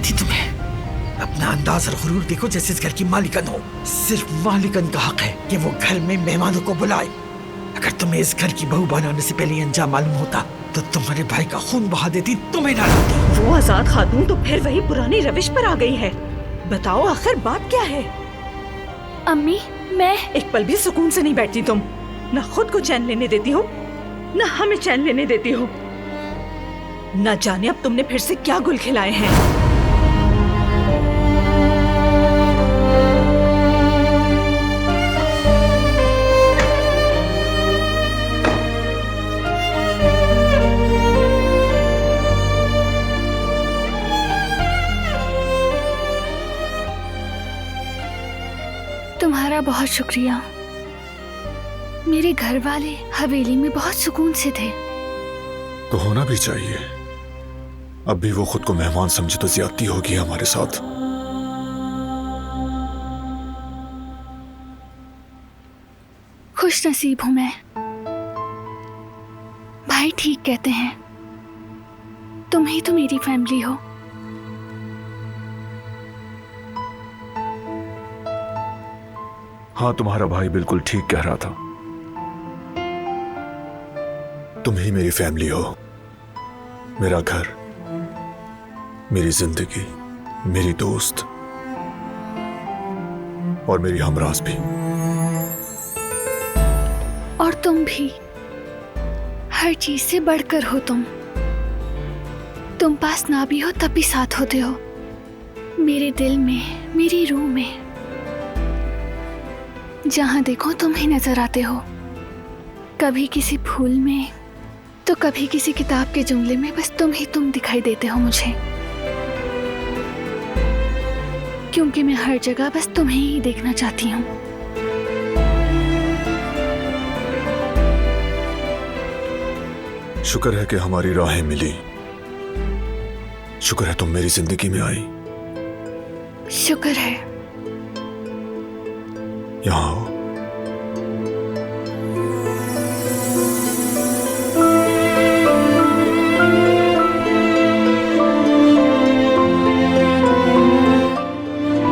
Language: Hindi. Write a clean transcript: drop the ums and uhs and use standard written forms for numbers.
थी तुम्हें। अपना अंदाज और गुरूर देखो जैसे इस घर की मालिकन हो। सिर्फ मालिकन का हक है कि वो घर में मेहमानों को बुलाए। अगर तुम्हें इस घर की बहू बनाने से पहले अंजाम मालूम होता तो तुम्हारे भाई का खून बहा देती, तुम्हें ना लाती। वो आजाद खातून तो फिर वही पुरानी रविश पर आ गई है। बताओ आखिर बात क्या है? अम्मी, मैं एक पल भी सुकून से नहीं बैठती तुम। न खुद को चैन लेने देती हो, न हमें चैन लेने देती हो। न जाने अब तुमने फिर से क्या गुल खिलाए हैं। तुम्हारा बहुत शुक्रिया। मेरे घर वाले हवेली में बहुत सुकून से थे। तो होना भी चाहिए। अब भी वो खुद को मेहमान समझे तो ज्यादती होगी हमारे साथ। खुश नसीब हूं मैं। भाई ठीक कहते हैं, तुम ही तो मेरी फैमिली हो। हाँ, तुम्हारा भाई बिल्कुल ठीक कह रहा था। तुम ही मेरी फैमिली हो, मेरा घर, मेरी जिंदगी, मेरी दोस्त और मेरी हमराज भी। और तुम भी हर चीज से बढ़कर हो। तुम पास ना भी हो तब भी साथ होते हो, मेरे दिल में, मेरी रूह में। जहां देखो तुम ही नजर आते हो, कभी किसी फूल में तो कभी किसी किताब के जुमले में। बस तुम दिखाई देते हो मुझे, क्योंकि मैं हर जगह बस तुम्हें ही देखना चाहती हूँ। शुक्र है कि हमारी राहें मिली। शुक्र है तुम मेरी जिंदगी में आई। शुक्र है। यहाँ आओ।